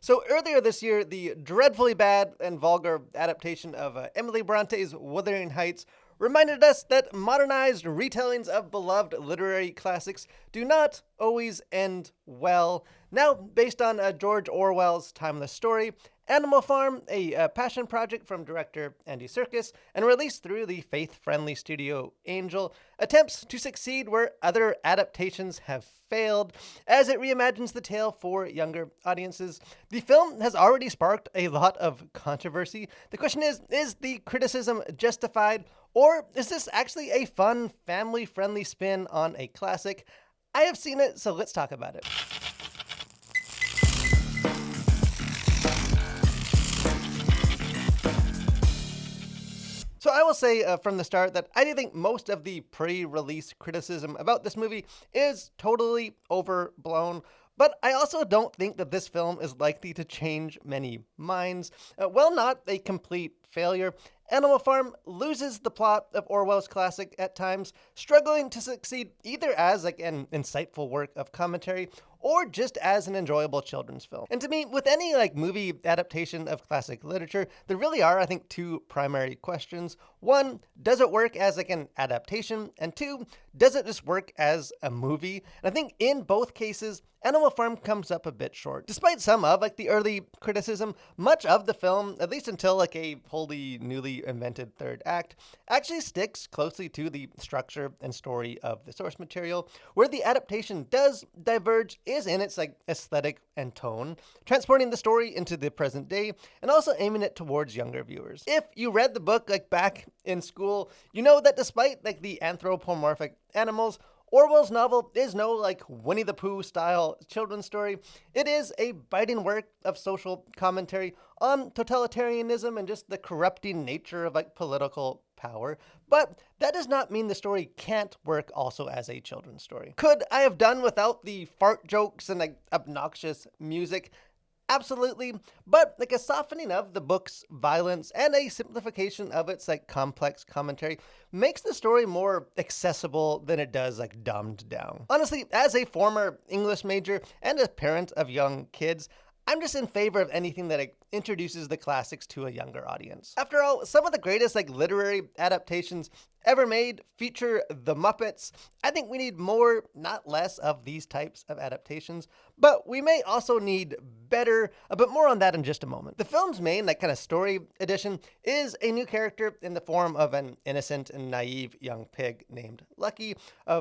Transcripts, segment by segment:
So earlier this year, the dreadfully bad and vulgar adaptation of Emily Bronte's Wuthering Heights reminded us that modernized retellings of beloved literary classics do not always end well. Now, based on George Orwell's timeless story, Animal Farm, a passion project from director Andy Serkis and released through the faith-friendly studio Angel, attempts to succeed where other adaptations have failed as it reimagines the tale for younger audiences. The film has already sparked a lot of controversy. The question is the criticism justified, or is this actually a fun, family-friendly spin on a classic? I have seen it, so let's talk about it. So I will say from the start that I do think most of the pre-release criticism about this movie is totally overblown. But I also don't think that this film is likely to change many minds. While not a complete failure, Animal Farm loses the plot of Orwell's classic at times, struggling to succeed either as an insightful work of commentary or just as an enjoyable children's film. And to me, with any movie adaptation of classic literature, there really are, I think, two primary questions. One, does it work as an adaptation? And two, does it just work as a movie? And I think in both cases, Animal Farm comes up a bit short. Despite some of the early criticism, much of the film, at least until a wholly newly invented third act, actually sticks closely to the structure and story of the source material. Where the adaptation does diverge is in its aesthetic and tone, transporting the story into the present day and also aiming it towards younger viewers. If you read the book back in school, you know that despite the anthropomorphic animals, Orwell's novel is no Winnie the Pooh style children's story. It is a biting work of social commentary on totalitarianism and just the corrupting nature of political power. But that does not mean the story can't work also as a children's story. Could I have done without the fart jokes and obnoxious music? Absolutely, but a softening of the book's violence and a simplification of its complex commentary makes the story more accessible than it does dumbed down. Honestly, as a former English major and a parent of young kids, I'm just in favor of anything that introduces the classics to a younger audience. After all, some of the greatest literary adaptations ever made feature the Muppets. I think we need more, not less, of these types of adaptations, but we may also need better, but more on that in just a moment. The film's main kind of story addition is a new character in the form of an innocent and naive young pig named Lucky,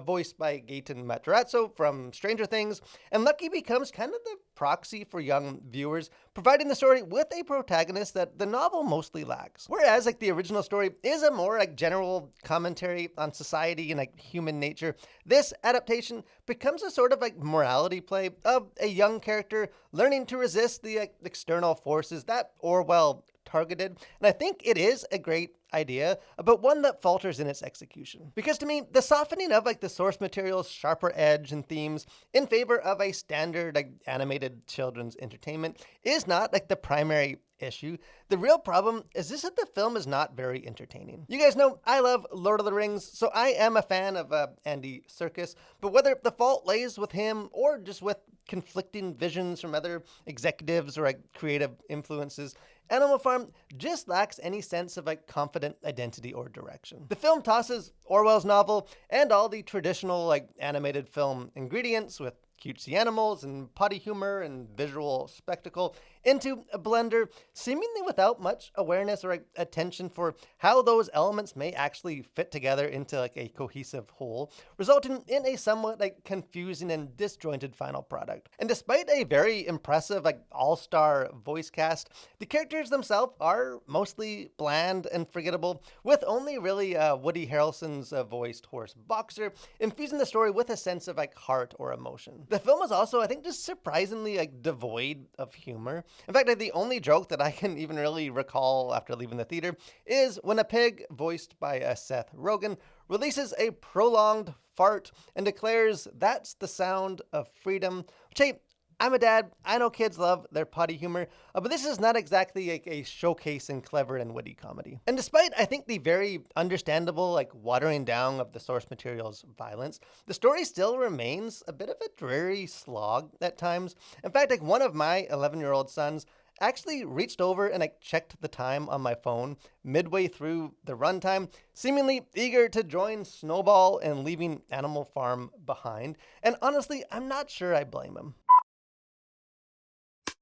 voiced by Gaten Matarazzo from Stranger Things, and Lucky becomes kind of the proxy for young viewers, providing the story with a protagonist that the novel mostly lacks. Whereas the original story is a more general commentary on society and human nature, this adaptation becomes a sort of morality play of a young character learning to resist the external forces that Orwell targeted. And I think it is a great idea, but one that falters in its execution. Because to me, the softening of the source material's sharper edge and themes in favor of a standard animated children's entertainment is not the primary issue. The real problem is just that the film is not very entertaining. You guys know I love Lord of the Rings, so I am a fan of Andy Serkis, but whether the fault lays with him or just with conflicting visions from other executives or creative influences, Animal Farm just lacks any sense of confident identity or direction. The film tosses Orwell's novel and all the traditional animated film ingredients with cutesy animals and potty humor and visual spectacle into a blender, seemingly without much awareness or attention for how those elements may actually fit together into a cohesive whole, resulting in a somewhat confusing and disjointed final product. And despite a very impressive all-star voice cast, the characters themselves are mostly bland and forgettable, with only really Woody Harrelson's voiced horse Boxer infusing the story with a sense of heart or emotion. The film is also, I think, just surprisingly devoid of humor. In fact, the only joke that I can even really recall after leaving the theater is when a pig, voiced by Seth Rogen, releases a prolonged fart and declares that's the sound of freedom, which I'm a dad. I know kids love their potty humor, but this is not exactly like a showcase in clever and witty comedy. And despite, I think, the very understandable, like, watering down of the source material's violence, the story still remains a bit of a dreary slog at times. In fact, like, one of my 11-year-old sons actually reached over and like checked the time on my phone midway through the runtime, seemingly eager to join Snowball and leaving Animal Farm behind. And honestly, I'm not sure I blame him.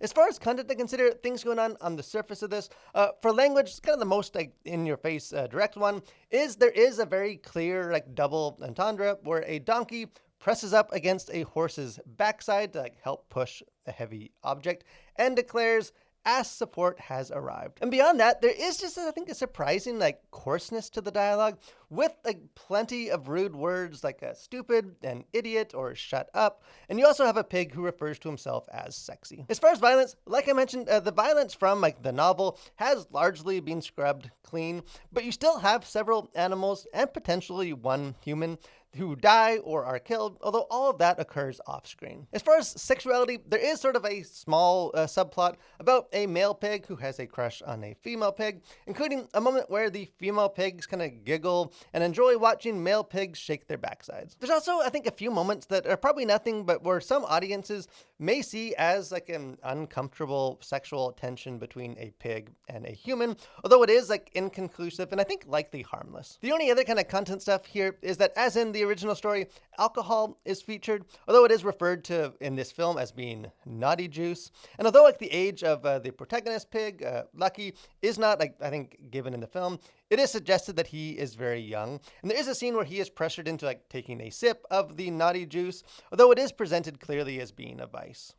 As far as content to consider, things going on the surface of this, for language, kind of the most like in-your-face direct one is there is a very clear like double entendre where a donkey presses up against a horse's backside to like help push a heavy object and declares, "Ass support has arrived." And beyond that, there is just, I think, a surprising like coarseness to the dialogue with like plenty of rude words like stupid and idiot or shut up. And you also have a pig who refers to himself as sexy. As far as violence, like I mentioned, the violence from like the novel has largely been scrubbed clean, but you still have several animals and potentially one human who die or are killed, although all of that occurs off screen. As far as sexuality, there is sort of a small subplot about a male pig who has a crush on a female pig, including a moment where the female pigs kind of giggle and enjoy watching male pigs shake their backsides. There's also, I think, a few moments that are probably nothing, but where some audiences may see as like an uncomfortable sexual tension between a pig and a human, although it is like inconclusive and I think likely harmless. The only other kind of content stuff here is that, as in the original story, alcohol is featured, although it is referred to in this film as being naughty juice. And although like the age of the protagonist pig, Lucky, is not like I think given in the film, it is suggested that he is very young. And there is a scene where he is pressured into like taking a sip of the naughty juice, although it is presented clearly as being a vice.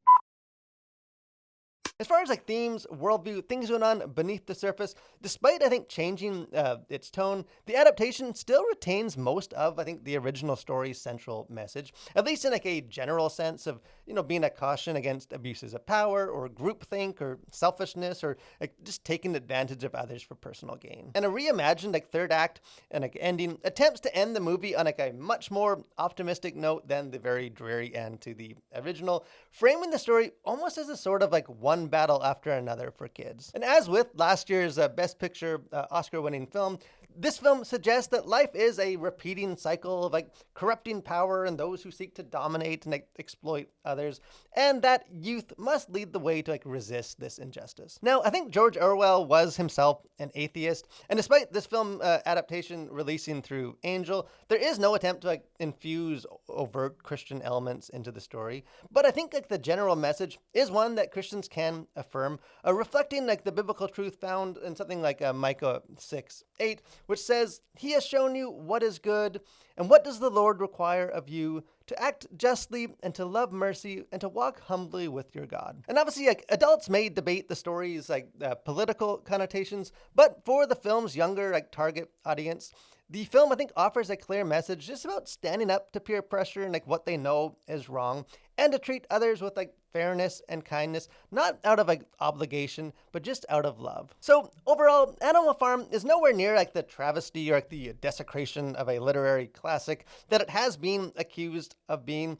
As far as like themes, worldview, things going on beneath the surface, despite I think changing its tone, the adaptation still retains most of I think the original story's central message, at least in like a general sense of being a caution against abuses of power or groupthink or selfishness or like just taking advantage of others for personal gain. And a reimagined like third act and like ending attempts to end the movie on like a much more optimistic note than the very dreary end to the original, framing the story almost as a sort of like one battle after another for kids. And as with last year's Best Picture Oscar-winning film, this film suggests that life is a repeating cycle of like corrupting power and those who seek to dominate and like, exploit others, and that youth must lead the way to like resist this injustice. Now, I think George Orwell was himself an atheist, and despite this film adaptation releasing through Angel, there is no attempt to like infuse overt Christian elements into the story. But I think like the general message is one that Christians can affirm, reflecting like the biblical truth found in something like Micah 6:8, which says, "He has shown you what is good, and what does the Lord require of you? To act justly, and to love mercy, and to walk humbly with your God." And obviously, like adults may debate the story's like political connotations, but for the film's younger like target audience, the film I think offers a clear message just about standing up to peer pressure and like what they know is wrong, and to treat others with like fairness and kindness, not out of like obligation, but just out of love. So overall, Animal Farm is nowhere near like the travesty or like the desecration of a literary classic that it has been accused of being.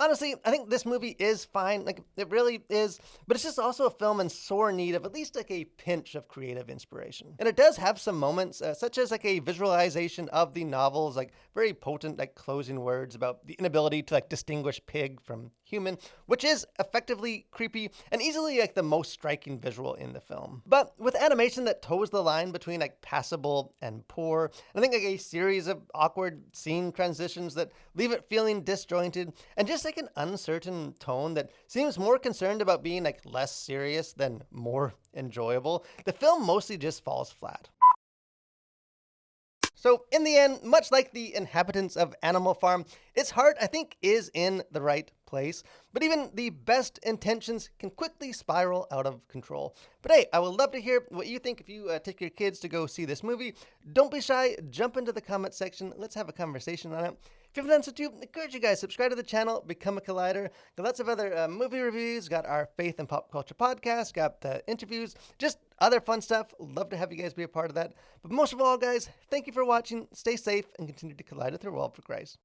Honestly, I think this movie is fine, like it really is, but it's just also a film in sore need of at least like a pinch of creative inspiration. And it does have some moments, such as like a visualization of the novel's like very potent like closing words about the inability to like distinguish pig from human, which is effectively creepy and easily like the most striking visual in the film. But with animation that toes the line between like passable and poor, I think like a series of awkward scene transitions that leave it feeling disjointed and just like an uncertain tone that seems more concerned about being like less serious than more enjoyable, the film mostly just falls flat. So in the end, much like the inhabitants of Animal Farm, its heart, I think, is in the right place, but even the best intentions can quickly spiral out of control. But hey, I would love to hear what you think if you take your kids to go see this movie. Don't be shy, jump into the comment section, let's have a conversation on it. If you haven't done so too, I encourage you guys, subscribe to the channel, become a Collider. Got lots of other movie reviews, got our faith and pop culture podcast, got interviews, just other fun stuff. Love to have you guys be a part of that. But most of all, guys, thank you for watching, stay safe, and continue to collide with your world for Christ.